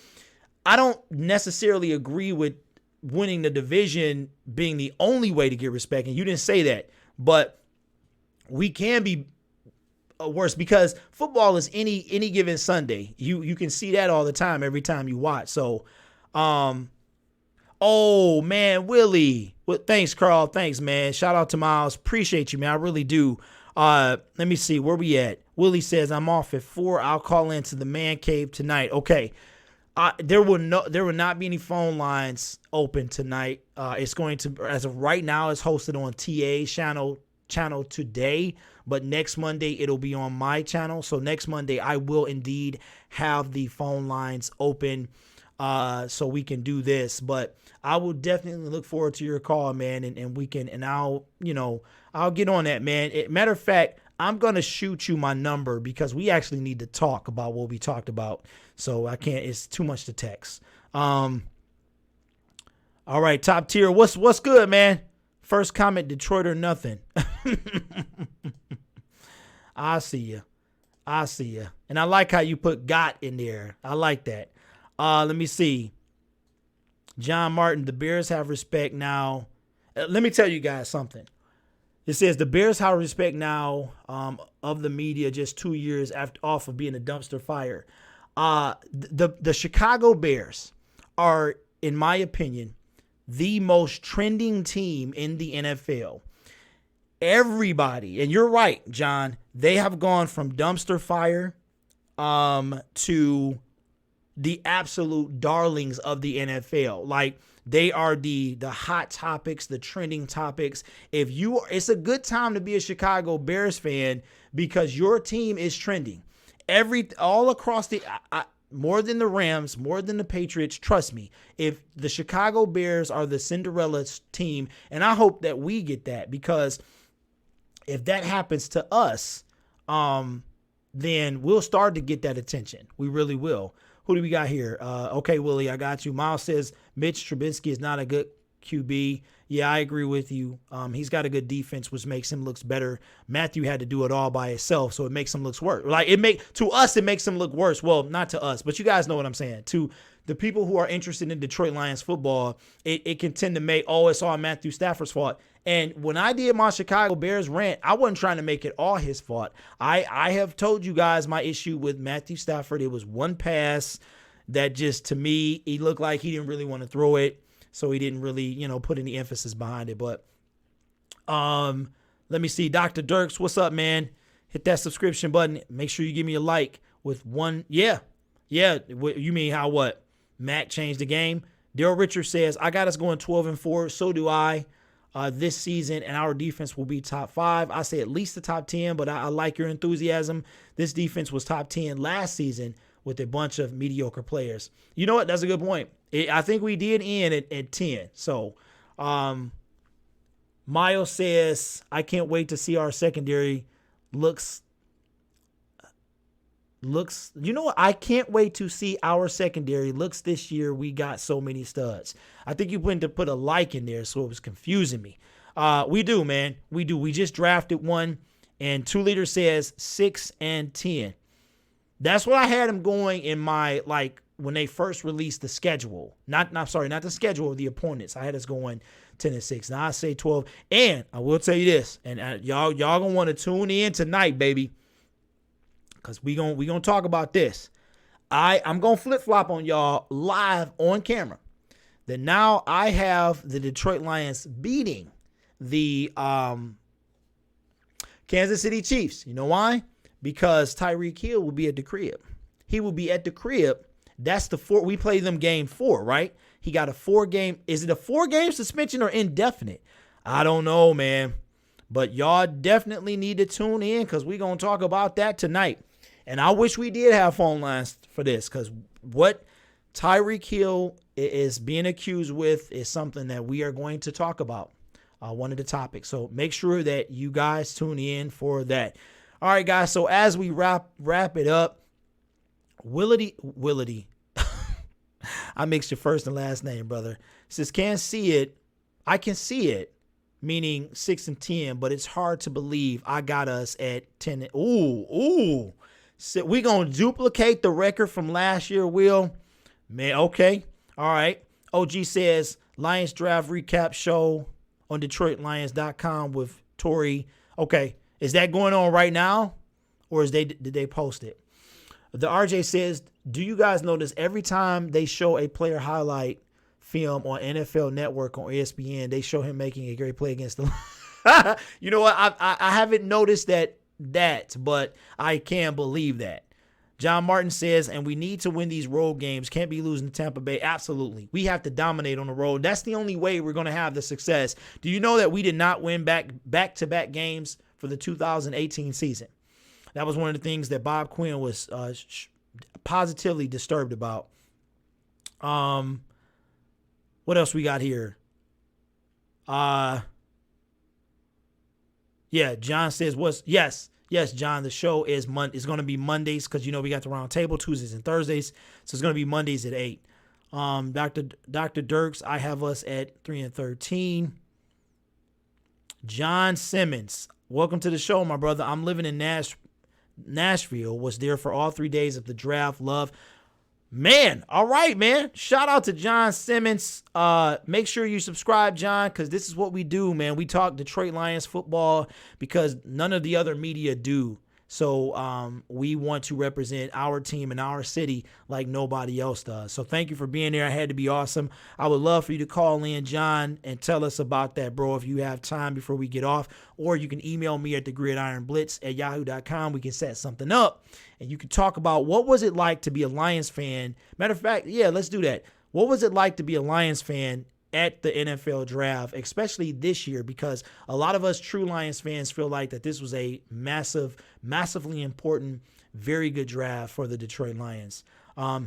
I don't necessarily agree with winning the division being the only way to get respect, and you didn't say that. But we can be worse, because football is any given Sunday. You can see that all the time, every time you watch. So, oh, man, Willie. Well, thanks, Carl. Thanks, man. Shout out to Miles. Appreciate you, man. I really do. Let me see. Where we at? Willie says, I'm off at 4. I'll call into the man cave tonight. Okay. There will not be any phone lines open tonight. It's going to, as of right now, it's hosted on TA's channel today, but next Monday it'll be on my channel. So next Monday I will indeed have the phone lines open, so we can do this. But I will definitely look forward to your call, man, and we can, and I'll get on that, man. Matter of fact, I'm going to shoot you my number, because we actually need to talk about what we talked about. So I can't, it's too much to text. All right, top tier. What's good, man? First comment, Detroit or nothing. I see you. And I like how you put got in there. I like that. Let me see. John Martin, the Bears have respect now. Let me tell you guys something. It says the Bears have respect now of the media just 2 years off of being a dumpster fire. The Chicago Bears are, in my opinion, the most trending team in the NFL. Everybody, and you're right, John, they have gone from dumpster fire to the absolute darlings of the NFL. Like, they are the hot topics, the trending topics. It's a good time to be a Chicago Bears fan, because your team is trending. All across more than the Rams, more than the Patriots, trust me, if the Chicago Bears are the Cinderella team, and I hope that we get that, because if that happens to us, then we'll start to get that attention. We really will. Who do we got here? Okay, Willie, I got you. Miles says Mitch Trubisky is not a good QB. Yeah, I agree with you. He's got a good defense, which makes him look better. Matthew had to do it all by himself, so it makes him look worse. To us, it makes him look worse. Well, not to us, but you guys know what I'm saying. To the people who are interested in Detroit Lions football, it can tend to make, it's all Matthew Stafford's fault. And when I did my Chicago Bears rant, I wasn't trying to make it all his fault. I have told you guys my issue with Matthew Stafford. It was one pass that just, to me, he looked like he didn't really want to throw it. So he didn't really, put any emphasis behind it. But let me see. Dr. Dirks, what's up, man? Hit that subscription button. Make sure you give me a like with one. Yeah, Yeah, you mean how what? Mac changed the game? Daryl Richards says, I got us going 12-4. So do I this season, and our defense will be top 5. I say at least the top 10, but I like your enthusiasm. This defense was top 10 last season with a bunch of mediocre players. You know what? That's a good point. I think we did end at 10. So, Miles says, I can't wait to see our secondary looks. You know what? I can't wait to see our secondary looks this year. We got so many studs. I think you went to put a like in there, so it was confusing me. We do, man. We do. We just drafted one, and 2 Liter says 6 and 10. That's what I had him going in my, like, when they first released the schedule. Not the schedule of the opponents. I had us going 10 and 6. Now I say 12. And I will tell you this, and y'all gonna want to tune in tonight, baby, because we gonna talk about this. I'm gonna flip-flop on y'all live on camera. That now I have the Detroit Lions beating the Kansas City Chiefs. You know why? Because Tyreek Hill will be at the crib. He will be at the crib. That's the 4. We play them game 4, right? He got a 4-game. Is it a 4-game suspension or indefinite? I don't know, man. But y'all definitely need to tune in because we're going to talk about that tonight. And I wish we did have phone lines for this because what Tyreek Hill is being accused with is something that we are going to talk about. One of the topics. So make sure that you guys tune in for that. All right, guys. So as we wrap it up, Willity, I mixed your first and last name, brother. Says can't see it. I can see it, meaning 6 and 10, but it's hard to believe I got us at 10. Ooh. So we gonna duplicate the record from last year, Will. Man, okay. All right. OG says Lions draft recap show on DetroitLions.com with Tori. Okay. Is that going on right now? Or did they post it? The RJ says, do you guys notice every time they show a player highlight film on NFL Network on ESPN, they show him making a great play against the You know what? I haven't noticed that, but I can believe that. John Martin says, and we need to win these road games. Can't be losing to Tampa Bay. Absolutely. We have to dominate on the road. That's the only way we're going to have the success. Do you know that we did not win back-to-back games for the 2018 season? That was one of the things that Bob Quinn was positively disturbed about. What else we got here? Yeah, John says, yes, John, the show is going to be Mondays because, you know, we got the round table Tuesdays and Thursdays. So it's going to be Mondays at 8. Dr. Dirks, I have us at 3 and 13. John Simmons, welcome to the show, my brother. I'm living in Nashville, was there for all 3 days of the draft. Love. Man, all right, man. Shout out to John Simmons. Make sure you subscribe, John, because this is what we do, man. We talk Detroit Lions football because none of the other media do. So we want to represent our team and our city like nobody else does. So thank you for being there. I had to be awesome. I would love for you to call in, John, and tell us about that, bro, if you have time before we get off. Or you can email me at thegridironblitz@yahoo.com. We can set something up, and you can talk about what was it like to be a Lions fan. Matter of fact, yeah, let's do that. What was it like to be a Lions fan at the NFL draft, especially this year, because a lot of us true Lions fans feel like that this was a massively important, very good draft for the Detroit Lions.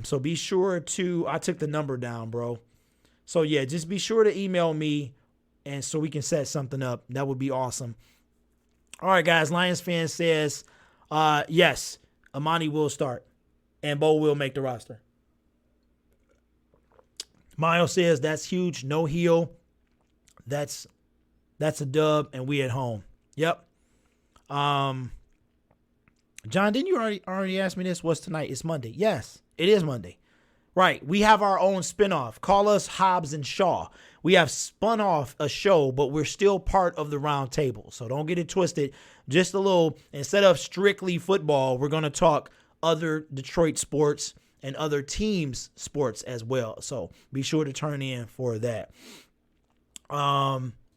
So be sure to, I took the number down, bro. So yeah, just be sure to email me and so we can set something up. That would be awesome. All right, guys, Lions fan says, yes, Amani will start and Bo will make the roster. Miles says that's huge. No heel. That's a dub, and we at home. Yep. John, didn't you already ask me this? What's tonight? It's Monday. Yes, it is Monday. Right. We have our own spinoff. Call us Hobbs and Shaw. We have spun off a show, but we're still part of the round table. So don't get it twisted. Just a little, instead of strictly football, we're going to talk other Detroit sports and other teams' sports as well. So be sure to turn in for that.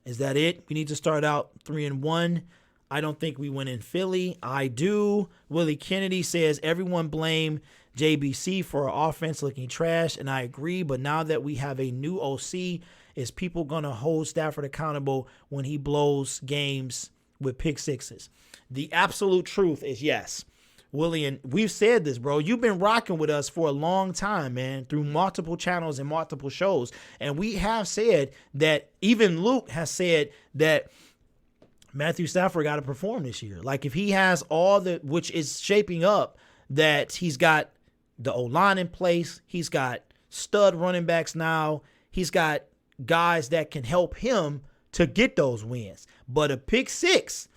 Is that it? We need to start out 3-1. I don't think we win in Philly. I do. Willie Kennedy says everyone blame JBC for our offense looking trash, and I agree. But now that we have a new OC, is people going to hold Stafford accountable when he blows games with pick sixes? The absolute truth is yes. William, we've said this, bro. You've been rocking with us for a long time, man, through multiple channels and multiple shows. And we have said that, even Luke has said that Matthew Stafford got to perform this year. Like, if he has all the, which is shaping up, that he's got the O-line in place, he's got stud running backs now, he's got guys that can help him to get those wins. But a pick six,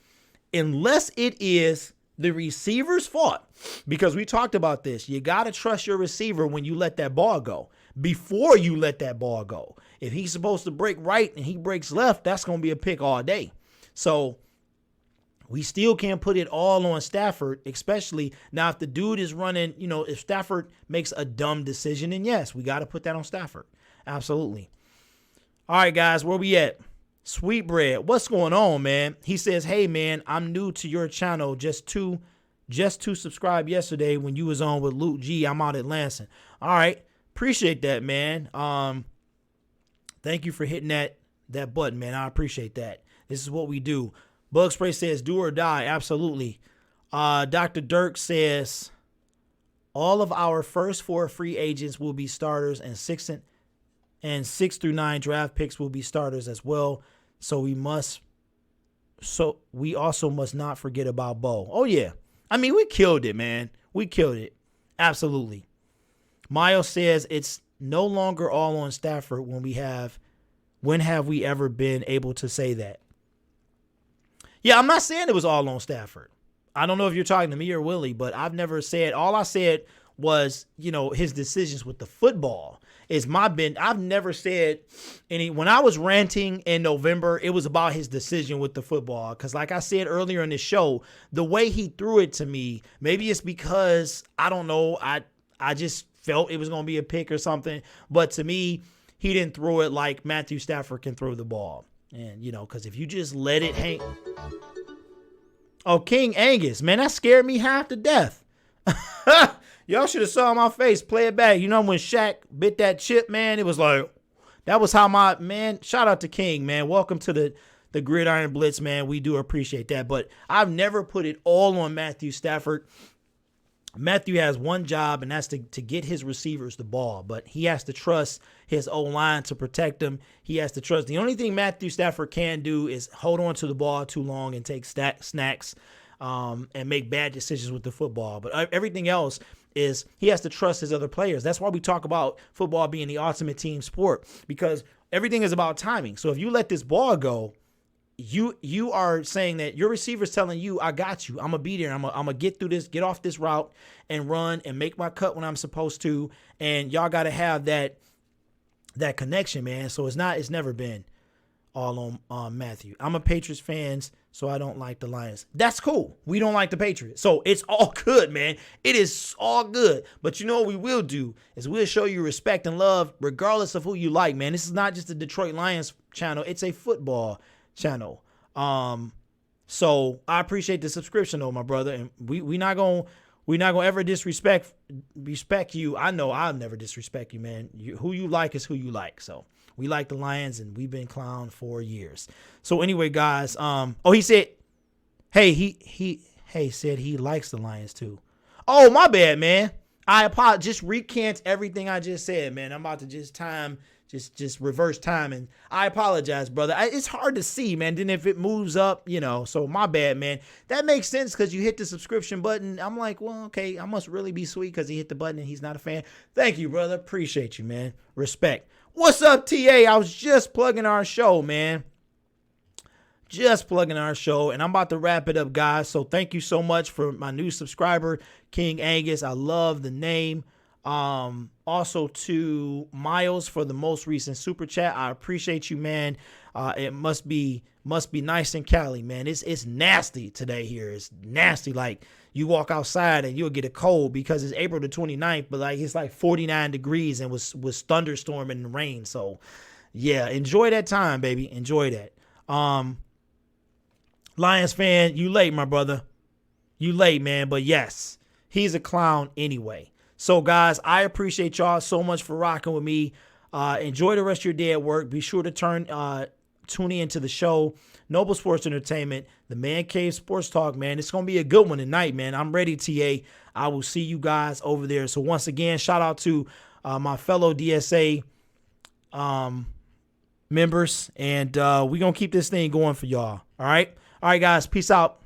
unless it is the receiver's fault, because we talked about this, you got to trust your receiver when you let that ball go, before you let that ball go. If he's supposed to break right and he breaks left, that's going to be a pick all day. So we still can't put it all on Stafford, especially now if the dude is running, if Stafford makes a dumb decision, then yes, we got to put that on Stafford. Absolutely. All right, guys, where we at? Sweetbread, what's going on, man? He says, hey, man, I'm new to your channel. Just to subscribe yesterday when you was on with Luke G. I'm out at Lansing. All right. Appreciate that, man. Thank you for hitting that button, man. I appreciate that. This is what we do. Bug Spray says, do or die. Absolutely. Dr. Dirk says, all of our first 4 free agents will be starters, and 6 through 9 draft picks will be starters as well. So we also must not forget about Bo. Oh yeah. I mean, we killed it, man. We killed it. Absolutely. Miles says it's no longer all on Stafford when have we ever been able to say that? Yeah, I'm not saying it was all on Stafford. I don't know if you're talking to me or Willie, but I've never said, all I said was, his decisions with the football. I've never said when I was ranting in November, it was about his decision with the football. Because like I said earlier in the show, the way he threw it to me, maybe it's because, I don't know, I just felt it was going to be a pick or something. But to me, he didn't throw it like Matthew Stafford can throw the ball. And, because if you just let it hang. Oh, King Angus, man, that scared me half to death. Y'all should have saw my face. Play it back. When Shaq bit that chip, man, it was like, that was how shout out to King, man. Welcome to the Gridiron Blitz, man. We do appreciate that. But I've never put it all on Matthew Stafford. Matthew has one job, and that's to get his receivers the ball. But he has to trust his O-line to protect him. He has to trust. The only thing Matthew Stafford can do is hold on to the ball too long and take snacks and make bad decisions with the football. But everything else is he has to trust his other players. That's why we talk about football being the ultimate team sport, because everything is about timing. So if you let this ball go, you are saying that your receiver's telling you, I got you. I'm going to be there. I'm going to get through this, get off this route and run and make my cut when I'm supposed to. And y'all got to have that connection, man. So it's never been all on Matthew. I'm a Patriots fan, so I don't like the Lions. That's cool. We don't like the Patriots. So it's all good, man. It is all good. But you know what we will do is we'll show you respect and love regardless of who you like, man. This is not just a Detroit Lions channel. It's a football channel. So I appreciate the subscription though, my brother. And we not gonna ever respect you. I know I'll never disrespect you, man. Who you like is who you like. So we like the Lions, and we've been clowned for years. So anyway, guys, he said, he said he likes the Lions too. Oh, my bad, man. I apologize. Just recant everything I just said, man. I'm about to just reverse time, and I apologize, brother. It's hard to see, man. Then if it moves up, so my bad, man. That makes sense because you hit the subscription button. I'm like, well, okay, I must really be sweet because he hit the button and he's not a fan. Thank you, brother. Appreciate you, man. Respect. What's up, TA? I was just plugging our show, man. Just plugging our show, and I'm about to wrap it up, guys. So thank you so much for my new subscriber, King Angus. I love the name. Also to Miles for the most recent super chat. I appreciate you, man. It must be nice in Cali, man. It's nasty today here. It's nasty. Like you walk outside and you'll get a cold because it's April the 29th, but like it's like 49 degrees and was thunderstorming and rain. So yeah, enjoy that time, baby. Enjoy that. Lions fan, you late, my brother. You late, man. But yes, he's a clown anyway. So, guys, I appreciate y'all so much for rocking with me. Enjoy the rest of your day at work. Be sure to tune in to the show, Noble Sports Entertainment, the Man Cave Sports Talk, man. It's going to be a good one tonight, man. I'm ready, TA. I will see you guys over there. So, once again, shout out to my fellow DSA members, and we're going to keep this thing going for y'all. All right, guys. Peace out.